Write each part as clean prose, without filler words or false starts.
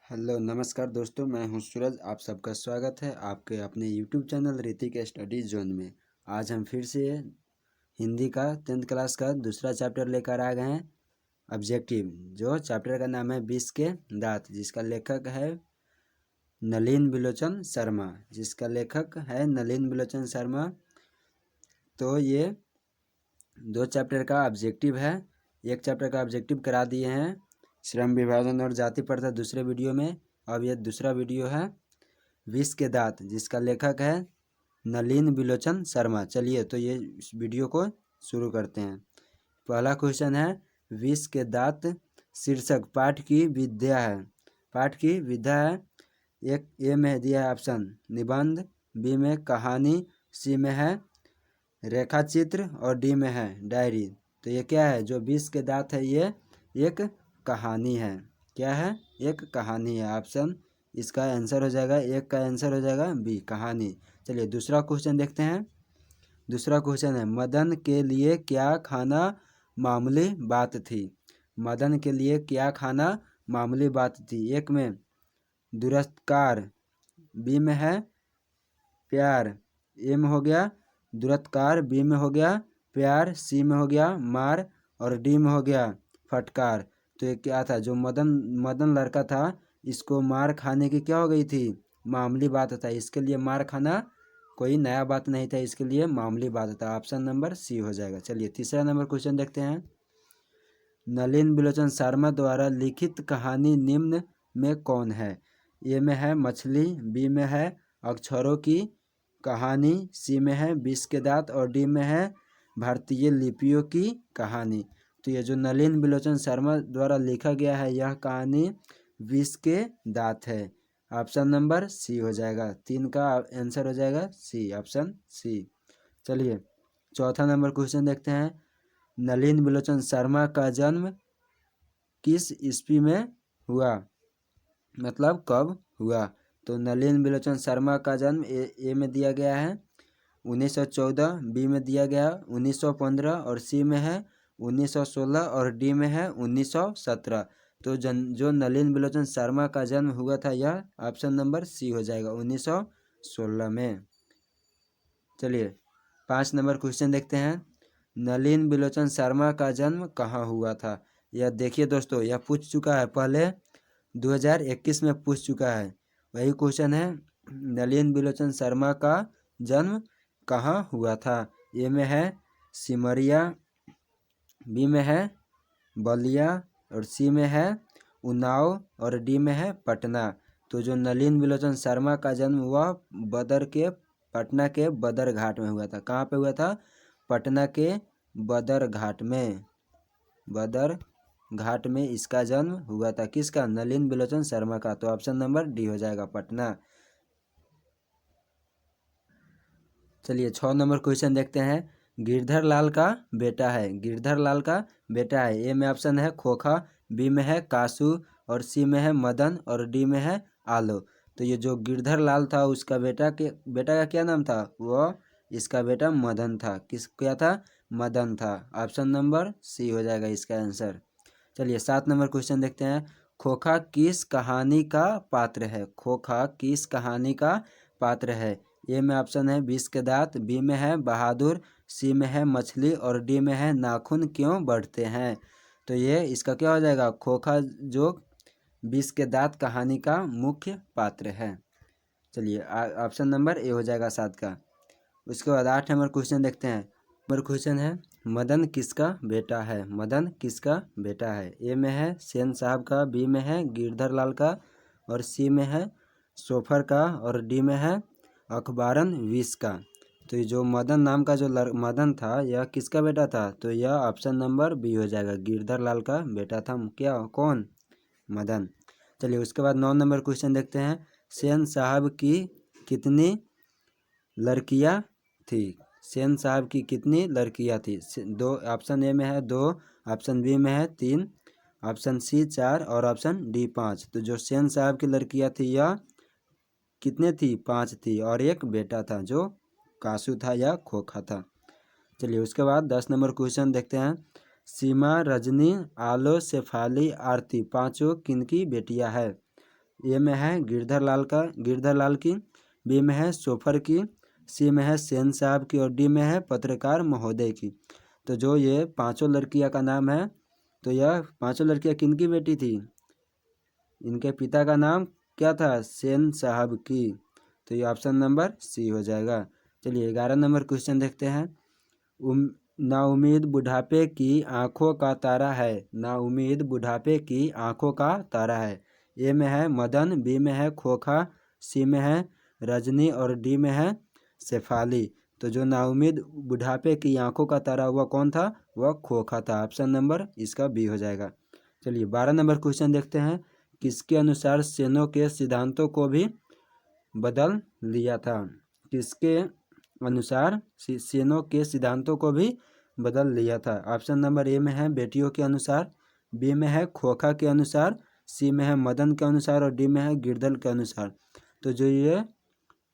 Hello नमस्कार दोस्तों, मैं हूं सूरज। आप सबका स्वागत है आपके अपने YouTube channel Hrithik study zone में। आज हम फिर से हिंदी का 10th क्लास का दूसरा चैप्टर लेकर आ गए हैं, ऑब्जेक्टिव। जो चैप्टर का नाम है 20 के दांत, जिसका लेखक है नलिन बिलोचन शर्मा। तो ये दो चैप्टर का ऑब्जेक्टिव है। एक चैप्टर का ऑब्जेक्टिव करा दिए हैं श्रम विभाजन और जाति प्रथा दूसरे वीडियो में। अब ये दूसरा वीडियो है 20 के दांत, जिसका लेखक है नलिन बिलोचन शर्मा। चलिए तो ये इस वीडियो को शुरू करते हैं। पहला क्वेश्चन है 20 के दांत शीर्षक पाठ की विधा है। एक ए में दिया है ऑप्शन निबंध, बी में कहानी, सी में है रेखाचित्र और डी में है डायरी। तो ये क्या है? जो 20 के दांत है ये एक कहानी है। क्या है? एक कहानी है। ऑप्शन इसका आंसर हो जाएगा, एक का आंसर हो जाएगा बी, कहानी। चलिए दूसरा क्वेश्चन देखते हैं। दूसरा क्वेश्चन है मदन के लिए क्या खाना मामूली बात थी। मदन के लिए क्या खाना मामूली बात थी? एक में दुरस्कार, बी में है प्यार, ए में हो गया दुरत्कार, बी में हो गया प्यार, सी में हो गया मार और डी में हो गया फटकार। तो ये क्या था? जो मदन लड़का था, इसको मार खाने की क्या हो गई थी? मामूली बात था। इसके लिए मार खाना कोई नया बात नहीं था, इसके लिए मामूली बात था। ऑप्शन नंबर सी हो जाएगा। चलिए तीसरा नंबर क्वेश्चन देखते हैं। नलिन बिलोचन शर्मा द्वारा लिखित कहानी निम्न में कौन है? ए में है मछली, बी में है अक्षरों की कहानी, सी में है 20 के दांत और डी में है भारतीय लिपियों की कहानी। तो ये जो नलिन बिलोचन शर्मा द्वारा लिखा गया है, यह कहानी 20 के दांत है। ऑप्शन नंबर सी हो जाएगा। 3 का आंसर हो जाएगा सी, ऑप्शन सी। चलिए चौथा नंबर क्वेश्चन देखते हैं। नलिन बिलोचन शर्मा का जन्म किस ईस्वी में हुआ, मतलब कब हुआ? तो नलिन बिलोचन शर्मा का जन्म ए में दिया गया है 1914, बी में दिया गया 1915 और सी में है 1916 और डी में है 1917। तो जो नलिन बिलोचन शर्मा का जन्म हुआ था, यह ऑप्शन नंबर सी हो जाएगा 1916 में। चलिए 5 नंबर क्वेश्चन देखते हैं। नलिन बिलोचन शर्मा का जन्म कहाँ हुआ था? यह देखिए दोस्तों, यह पूछ चुका है पहले 2021 में पूछ चुका है। वही क्वेश्चन है, नलिन बिलोचन शर्मा का जन्म कहाँ हुआ था? ए में है सिमरिया, बी में है बलिया और सी में है उन्नाव और डी में है पटना। तो जो नलिन बिलोचन शर्मा का जन्म हुआ पटना के बदर घाट में हुआ था। कहाँ पे हुआ था? पटना के बदर घाट में इसका जन्म हुआ था। किसका? नलिन बिलोचन शर्मा का। तो ऑप्शन नंबर डी हो जाएगा, पटना। चलिए 6 नंबर क्वेश्चन देखते हैं। गिरधर लाल का बेटा है। ए में ऑप्शन है खोखा, बी में है कासू और सी में है मदन और डी में है आलो। तो ये जो गिरधर लाल था, उसका बेटा का क्या नाम था? वो इसका बेटा मदन था। क्या था? मदन था। ऑप्शन नंबर सी हो जाएगा इसका आंसर। चलिए 7 नंबर क्वेश्चन देखते हैं। खोखा किस कहानी का पात्र है? ए में ऑप्शन है 20 के दांत, बी में है बहादुर, सी में है मछली और डी में है नाखून क्यों बढ़ते हैं। तो ये इसका क्या हो जाएगा? खोखा जो 20 के दांत कहानी का मुख्य पात्र है। चलिए ऑप्शन नंबर ए हो जाएगा 7 का। उसके बाद 8 नंबर क्वेश्चन देखते हैं। नंबर क्वेश्चन है मदन किसका बेटा है? ए में है सेन साहब का, बी में है गिरधर लाल का और सी में है सोफर का और डी में है अखबारन विश का। तो ये जो मदन नाम का जो मदन था, यह किसका बेटा था? तो यह ऑप्शन नंबर बी हो जाएगा, गिरधर लाल का बेटा था। क्या? कौन? मदन। चलिए उसके बाद 9 नंबर क्वेश्चन देखते हैं। सेन साहब की कितनी लड़कियां थी? सेन साहब की कितनी लड़कियां थी? दो। ऑप्शन ए में है 2, ऑप्शन बी में है 3, ऑप्शन सी 4 और ऑप्शन डी 5। तो जो सेन साहब की लड़कियां थी, यह कितने थी? 5 थी और एक बेटा था जो कासू था या खोखा था। चलिए उसके बाद 10 नंबर क्वेश्चन देखते हैं। सीमा, रजनी, आलो, शेफाली, आरती पांचों किनकी बेटियां है? ए में है गिरधर लाल की, बी में है सोफर की, सी में है सेन साहब की और डी में है पत्रकार महोदय की। तो जो ये पांचों लड़कियां का नाम है, तो यह पांचों लड़कियां किनकी बेटी थी? इनके पिता का नाम क्या था? सेन साहब की। तो ये ऑप्शन नंबर सी हो जाएगा। चलिए 11 नंबर क्वेश्चन देखते हैं। नाउमीद बुढ़ापे की आंखों का तारा है। नाउमीद बुढ़ापे की आंखों का तारा है। ए में है मदन, बी में है खोखा, सी में है रजनी और डी में है शेफाली। तो जो नाउमीद बुढ़ापे की आंखों का तारा वह कौन था? वह खोखा था। ऑप्शन नंबर इसका बी हो जाएगा। चलिए 12 नंबर क्वेश्चन देखते हैं। किसके अनुसार सेनों के सिद्धांतों को भी बदल लिया था? किसके अनुसार सेनों के सिद्धांतों को भी बदल लिया था? ऑप्शन नंबर ए में है बेटियों के अनुसार, बी में है खोखा के अनुसार, सी में है मदन के अनुसार और डी में है गिरधर के अनुसार। तो जो ये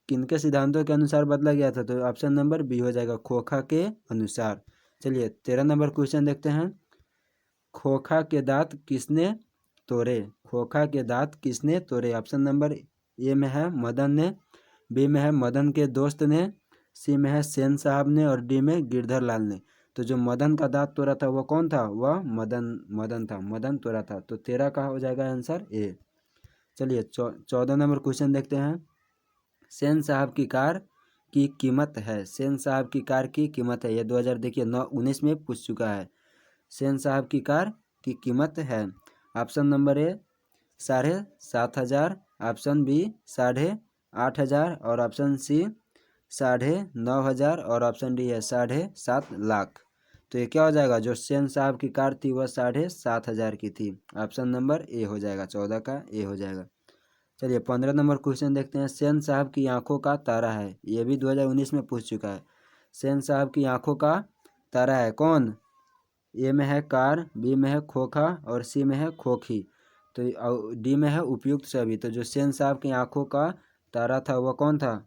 किनके सिद्धांतों के अनुसार बदला गया था? तो ऑप्शन नंबर बी हो जाएगा, खोखा के अनुसार। चलिए 13 नंबर क्वेश्चन देखते हैं। खोखा के दांत किसने तोड़े? खोखा के दांत किसने तोड़े? ऑप्शन नंबर ए में है मदन ने, बी में है मदन के दोस्त ने, सी में है सेन साहब ने और डी में गिरधर लाल ने। तो जो मदन का दांत तोड़ा था वह कौन था? वह मदन था, मदन तोड़ा था। तो 13 का हो जाएगा आंसर ए। चलिए 14 नंबर क्वेश्चन देखते हैं। सेन साहब की कार की कीमत है। सेन साहब की कार की कीमत है। ये 2019 में पूछ चुका है। सेन साहब की कार की कीमत है। Option number A 7,500, option B 8,500 और ऑप्शन सी 9,500 और ऑप्शन डी है 7.5 लाख। तो ये क्या हो जाएगा? जो सेन साहब की कार थी वह 7,500 की थी। ऑप्शन नंबर ए हो जाएगा, 14 का ए हो जाएगा। चलिए 15 नंबर क्वेश्चन देखते हैं। सेन साहब की आंखों का तारा है। ये भी 2019 में पूछ चुका है। सेन साहब की आंखों का तारा है कौन? ए में है कार, बी में है खोखा और सी में है खोखी। तो डी में है उपयुक्त सभी। तो जो सेन साहब की आंखों का तारा था वह कौन था?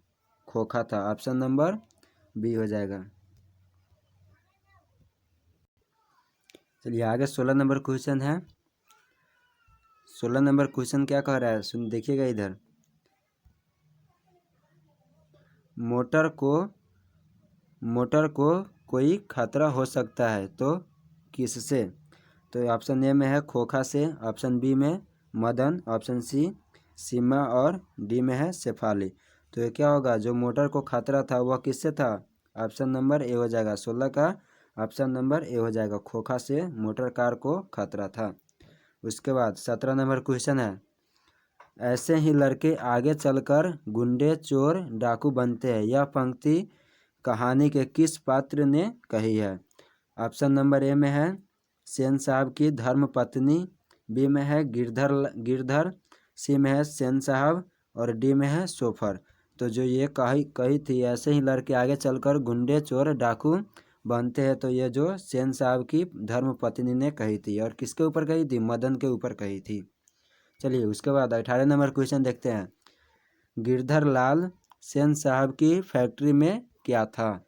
खोखा था। ऑप्शन नंबर बी हो जाएगा। चलिए आगे 16 नंबर क्वेश्चन है। 16 नंबर क्वेश्चन क्या कह रहा है? सुन देखिएगा इधर। मोटर को कोई खतरा हो सकता है तो किससे? तो ऑप्शन ए में है खोखा से, ऑप्शन बी में मदन, ऑप्शन सी सीमा और डी में है शेफाली। तो ये क्या होगा? जो मोटर को खतरा था वह किससे था? ऑप्शन नंबर ए हो जाएगा। 16 का ऑप्शन नंबर ए हो जाएगा, खोखा से मोटर कार को खतरा था। उसके बाद 17 नंबर क्वेश्चन है। ऐसे ही लड़के आगे चलकर गुंडे, चोर, डाकू बनते हैं। यह पंक्ति कहानी के किस पात्र ने कही है? ऑप्शन नंबर ए में है सेन साहब की धर्म पत्नी, बी में है गिरधर, सी में है सेन साहब और डी में है सोफर। तो जो ये कही थी ऐसे ही लड़के आगे चलकर गुंडे, चोर, डाकू बनते हैं, तो ये जो सेन साहब की धर्म पत्नी ने कही थी। और किसके ऊपर कही थी? मदन के ऊपर कही थी। चलिए उसके बाद 18 नंबर क्वेश्चन देखते हैं। गिरधर लाल सेन साहब की फैक्ट्री में क्या था?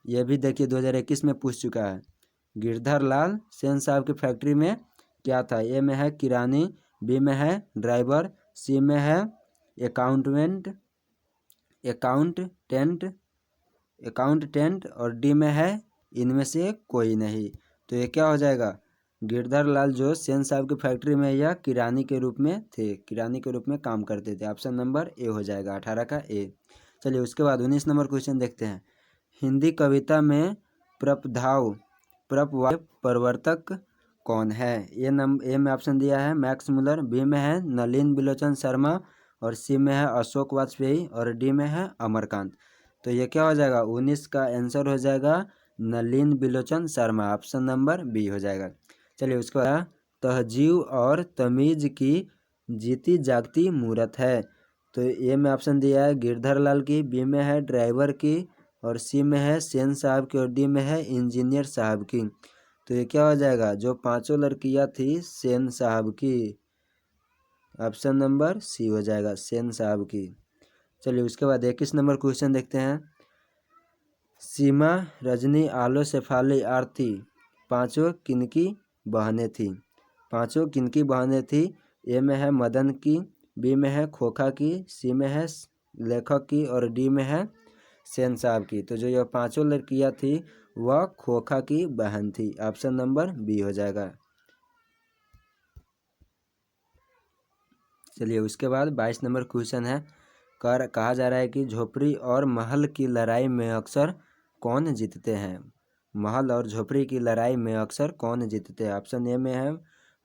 यह भी देखिए 2021 में पूछ चुका है। गिरधर लाल सेन साहब की फैक्ट्री में क्या था? ए में है किरानी, बी में है ड्राइवर, सी में है अकाउंटेंट और डी में है इनमें से कोई नहीं। तो ये क्या हो जाएगा? गिरधर लाल जो सेन साहब की फैक्ट्री में या किरानी के रूप में थे, किरानी के रूप में काम करते थे। ऑप्शन नंबर ए हो जाएगा, 18 का ए। चलिए उसके बाद 19 नंबर क्वेश्चन देखते हैं। हिंदी कविता में प्रवर्तक कौन है? ए में ऑप्शन दिया है मैक्स मुलर, बी में है नलिन बिलोचन शर्मा और सी में है अशोक वाजपेयी और डी में है अमरकांत। तो ये क्या हो जाएगा? 19 का आंसर हो जाएगा Nalin Bilochan Sharma. Option number B हो जाएगा। चलिए उसके बाद तहजीब और तमीज की जीती जागती मूरत है। तो ए में ऑप्शन दिया है गिरधर लाल की, बी में है ड्राइवर की और सी में है सेन साहब की और डी में है इंजीनियर साहब की। तो ये क्या हो जाएगा? जो पांचों लड़कियां थी सेन साहब की। ऑप्शन नंबर सी हो जाएगा, सेन साहब की। चलिए उसके बाद 21 नंबर क्वेश्चन देखते हैं। सीमा, रजनी, आलो, शेफाली, आरती पांचों किनकी बहनें थी? पांचों किनकी बहनें थी? ए में है मदन की, बी में है खोखा की, सी में है लेखक की और डी में है सेन साहब की। तो जो यह पांचों लड़कियां थी वह खोखा की बहन थी। ऑप्शन नंबर बी हो जाएगा। चलिए उसके बाद 22 नंबर क्वेश्चन है, कहा जा रहा है कि झोपड़ी और महल की लड़ाई में अक्सर कौन जीतते हैं। महल और झोपड़ी की लड़ाई में अक्सर कौन जीतते हैं। ऑप्शन ए में है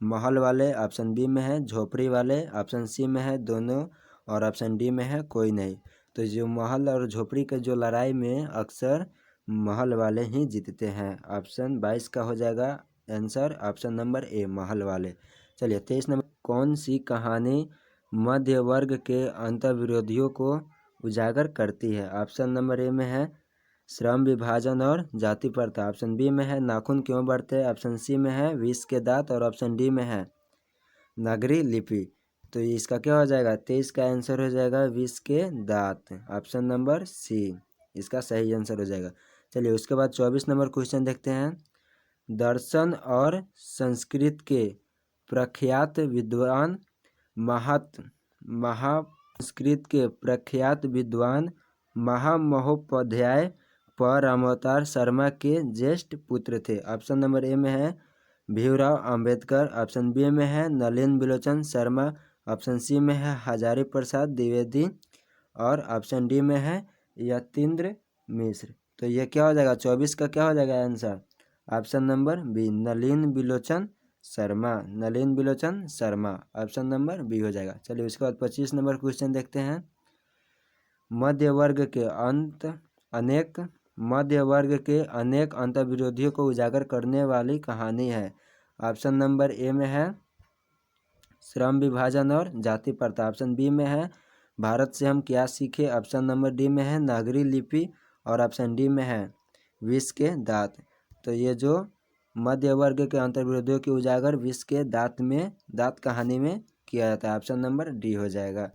महल वाले, ऑप्शन बी में है झोपड़ी वाले, ऑप्शन सी में है दोनों और ऑप्शन डी में है कोई नहीं। तो जो महल और झोपड़ी के जो लड़ाई में अक्सर महल वाले ही जीतते हैं। ऑप्शन 22 का हो जाएगा आंसर ऑप्शन नंबर ए महल वाले। चलिए 23 नंबर, कौन सी कहानी मध्य वर्ग के अंतर्विरोधियों को उजागर करती है। ऑप्शन नंबर ए में है श्रम विभाजन और जाति प्रथा, ऑप्शन बी में है नाखून क्यों बढ़ते, ऑप्शन सी में है विष के दांत और ऑप्शन डी में है नागरी लिपि। तो इसका क्या हो जाएगा, 23 का आंसर हो जाएगा विष के दांत, ऑप्शन नंबर सी इसका सही आंसर हो जाएगा। चलिए उसके बाद 24 नंबर क्वेश्चन देखते हैं। दर्शन और संस्कृत के प्रख्यात विद्वान संस्कृत के प्रख्यात विद्वान महामहोपाध्याय रामावतार शर्मा के ज्येष्ठ पुत्र थे। ऑप्शन नंबर ए में है भीमराव अंबेडकर, ऑप्शन बी में है नलिन बिलोचन शर्मा, ऑप्शन सी में है हजारी प्रसाद द्विवेदी और ऑप्शन डी में है यतीन्द्र मिश्र। तो ये क्या हो जाएगा, 24 का क्या हो जाएगा answer, option number B Nalin Bilochan Sharma, Nalin Bilochan Sharma, option number B हो जाएगा। चलिए उसके बाद 25 नंबर क्वेश्चन देखते हैं। मध्य वर्ग के अनेक अंतर्विरोधियों को उजागर करने वाली कहानी है। ऑप्शन नंबर ए में है श्रम विभाजन और जाति प्रथा, ऑप्शन बी में है भारत से हम क्या सीखे, ऑप्शन नंबर डी में है नागरी लिपि और ऑप्शन डी में है विष के दांत। तो ये जो मध्य वर्ग के अंतर्विरोधियों की उजागर विष के दांत कहानी में किया जाता है, ऑप्शन नंबर डी हो जाएगा।